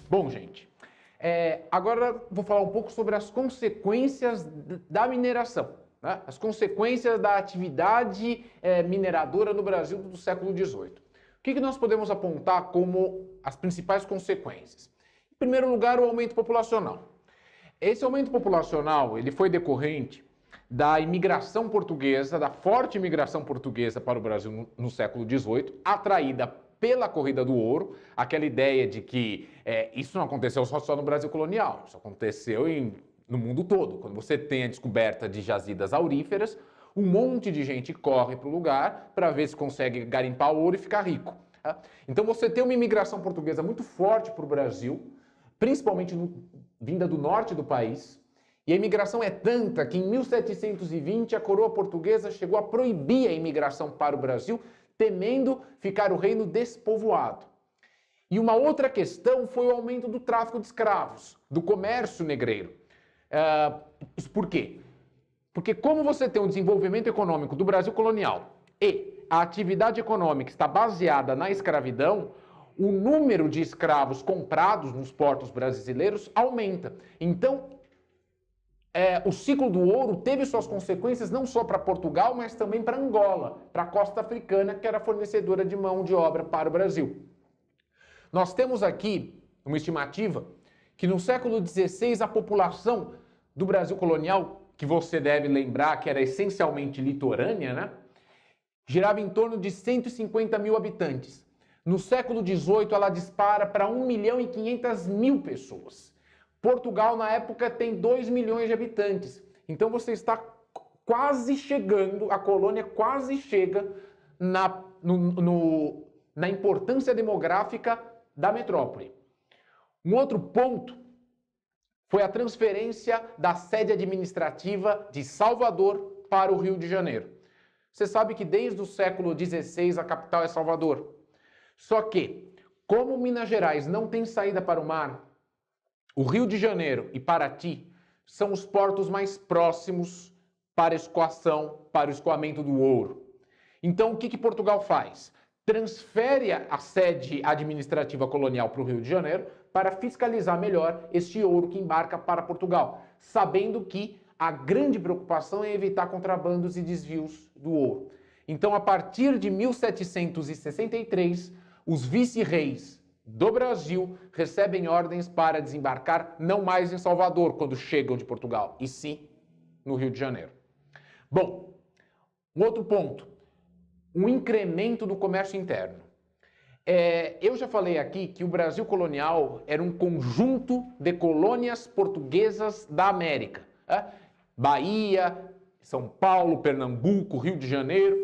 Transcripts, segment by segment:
Bom, gente, agora vou falar um pouco sobre as consequências da mineração, né? As consequências da atividade mineradora no Brasil do século XVIII. O que nós podemos apontar como as principais consequências? Em primeiro lugar, o aumento populacional. Esse aumento populacional ele foi decorrente da imigração portuguesa, da forte imigração portuguesa para o Brasil no século XVIII, atraída pela corrida do ouro, aquela ideia de que isso não aconteceu só no Brasil colonial, isso aconteceu no mundo todo. Quando você tem a descoberta de jazidas auríferas, um monte de gente corre para o lugar para ver se consegue garimpar ouro e ficar rico. Tá? Então você tem uma imigração portuguesa muito forte para o Brasil, principalmente vinda do norte do país, e a imigração é tanta que em 1720 a coroa portuguesa chegou a proibir a imigração para o Brasil, temendo ficar o reino despovoado. E uma outra questão foi o aumento do tráfico de escravos, do comércio negreiro. Isso por quê? Porque como você tem um desenvolvimento econômico do Brasil colonial e a atividade econômica está baseada na escravidão, o número de escravos comprados nos portos brasileiros aumenta. Então, o ciclo do ouro teve suas consequências não só para Portugal, mas também para Angola, para a costa africana, que era fornecedora de mão de obra para o Brasil. Nós temos aqui uma estimativa que no século XVI a população do Brasil colonial, que você deve lembrar que era essencialmente litorânea, né, girava em torno de 150 mil habitantes. No século XVIII ela dispara para 1.500.000 pessoas. Portugal, na época, tem 2 milhões de habitantes. Então você está quase chegando, a colônia quase chega na importância demográfica da metrópole. Um outro ponto foi a transferência da sede administrativa de Salvador para o Rio de Janeiro. Você sabe que desde o século XVI a capital é Salvador. Só que, como Minas Gerais não tem saída para o mar, o Rio de Janeiro e Paraty são os portos mais próximos para escoação, para o escoamento do ouro. Então, o que Portugal faz? Transfere a sede administrativa colonial para o Rio de Janeiro para fiscalizar melhor este ouro que embarca para Portugal, sabendo que a grande preocupação é evitar contrabandos e desvios do ouro. Então, a partir de 1763, os vice-reis do Brasil recebem ordens para desembarcar não mais em Salvador, quando chegam de Portugal, e sim no Rio de Janeiro. Bom, um outro ponto, um incremento do comércio interno. Eu já falei aqui que o Brasil colonial era um conjunto de colônias portuguesas da América. Bahia, São Paulo, Pernambuco, Rio de Janeiro.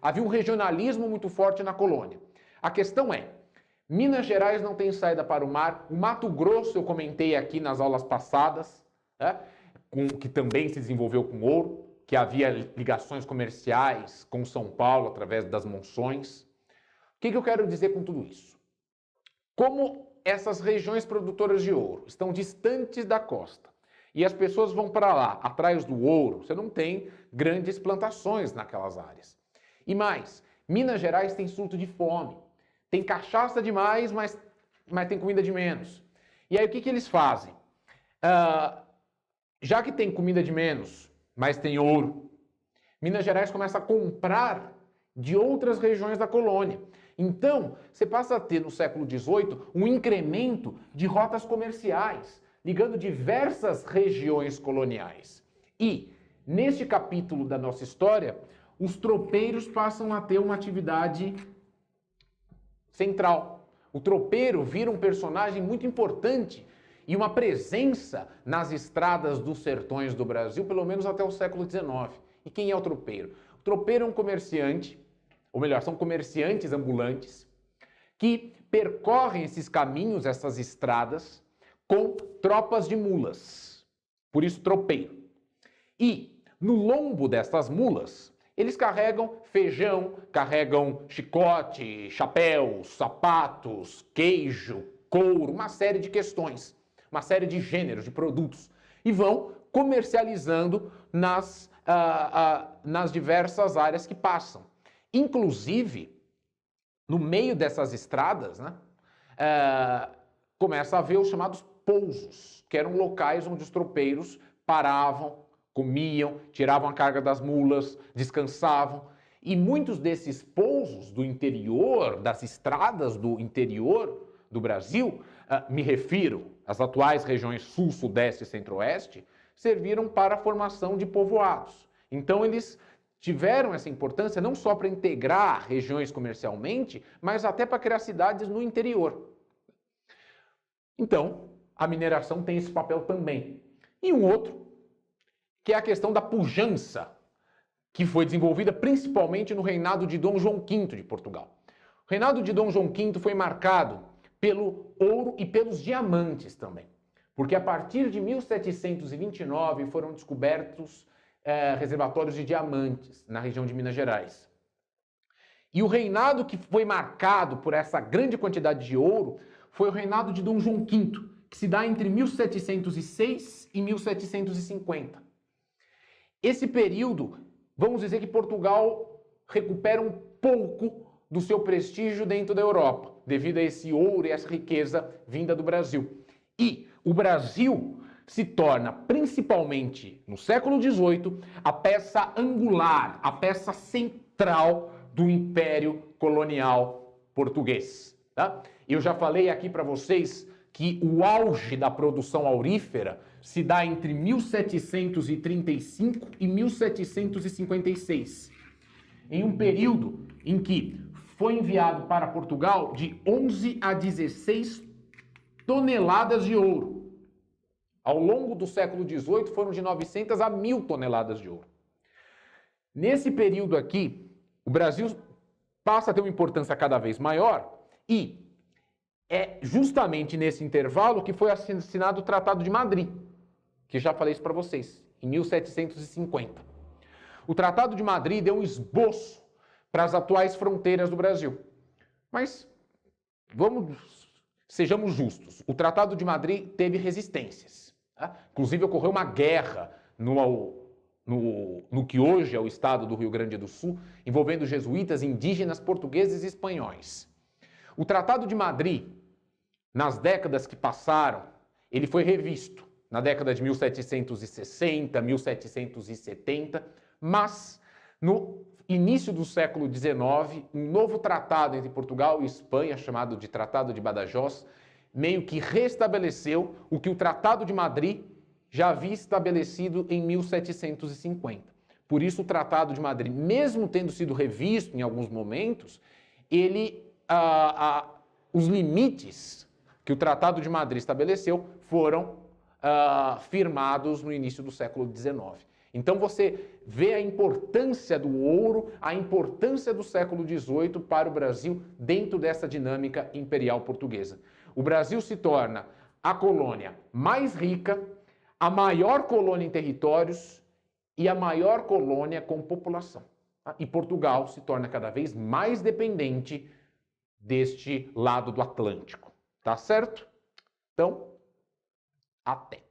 Havia um regionalismo muito forte na colônia. A questão é, Minas Gerais não tem saída para o mar, o Mato Grosso eu comentei aqui nas aulas passadas, que também se desenvolveu com ouro, que havia ligações comerciais com São Paulo através das monções. O que eu quero dizer com tudo isso? Como essas regiões produtoras de ouro estão distantes da costa e as pessoas vão para lá atrás do ouro, você não tem grandes plantações naquelas áreas. E mais, Minas Gerais tem surto de fome. Tem cachaça demais, mas tem comida de menos. E aí o que eles fazem? Já que tem comida de menos, mas tem ouro, Minas Gerais começa a comprar de outras regiões da colônia. Então, você passa a ter no século XVIII um incremento de rotas comerciais, ligando diversas regiões coloniais. E, neste capítulo da nossa história, os tropeiros passam a ter uma atividade central. O tropeiro vira um personagem muito importante e uma presença nas estradas dos sertões do Brasil, pelo menos até o século XIX. E quem é o tropeiro? O tropeiro é um comerciante, ou melhor, são comerciantes ambulantes, que percorrem esses caminhos, essas estradas, com tropas de mulas. Por isso, tropeiro. E no lombo dessas mulas, eles carregam feijão, carregam chicote, chapéus, sapatos, queijo, couro, uma série de questões, uma série de gêneros, de produtos. E vão comercializando nas diversas áreas que passam. Inclusive, no meio dessas estradas, né, começa a haver os chamados pousos, que eram locais onde os tropeiros paravam, comiam, tiravam a carga das mulas, descansavam. E muitos desses pousos do interior, das estradas do interior do Brasil, me refiro às atuais regiões sul, sudeste e centro-oeste, serviram para a formação de povoados. Então eles tiveram essa importância não só para integrar regiões comercialmente, mas até para criar cidades no interior. Então, a mineração tem esse papel também. E um outro, que é a questão da pujança, que foi desenvolvida principalmente no reinado de Dom João V de Portugal. O reinado de Dom João V foi marcado pelo ouro e pelos diamantes também, porque a partir de 1729 foram descobertos reservatórios de diamantes na região de Minas Gerais. E o reinado que foi marcado por essa grande quantidade de ouro foi o reinado de Dom João V, que se dá entre 1706 e 1750. Esse período, vamos dizer que Portugal recupera um pouco do seu prestígio dentro da Europa, devido a esse ouro e essa riqueza vinda do Brasil. E o Brasil se torna, principalmente no século XVIII, a peça angular, a peça central do Império Colonial Português. Tá? Eu já falei aqui para vocês que o auge da produção aurífera se dá entre 1735 e 1756, em um período em que foi enviado para Portugal de 11 a 16 toneladas de ouro. Ao longo do século XVIII foram de 900 a 1.000 toneladas de ouro. Nesse período aqui, o Brasil passa a ter uma importância cada vez maior e é justamente nesse intervalo que foi assinado o Tratado de Madrid, que já falei isso para vocês, em 1750. O Tratado de Madrid deu um esboço para as atuais fronteiras do Brasil. Mas sejamos justos, o Tratado de Madrid teve resistências. Tá? Inclusive ocorreu uma guerra no que hoje é o estado do Rio Grande do Sul, envolvendo jesuítas, indígenas, portugueses e espanhóis. O Tratado de Madrid, nas décadas que passaram, ele foi revisto na década de 1760, 1770, mas no início do século XIX, um novo tratado entre Portugal e Espanha, chamado de Tratado de Badajoz, meio que restabeleceu o que o Tratado de Madrid já havia estabelecido em 1750. Por isso, o Tratado de Madrid, mesmo tendo sido revisto em alguns momentos, os limites que o Tratado de Madrid estabeleceu foram firmados no início do século XIX. Então você vê a importância do ouro, a importância do século XVIII para o Brasil dentro dessa dinâmica imperial portuguesa. O Brasil se torna a colônia mais rica, a maior colônia em territórios e a maior colônia com população. E Portugal se torna cada vez mais dependente deste lado do Atlântico. Tá certo? Então, até.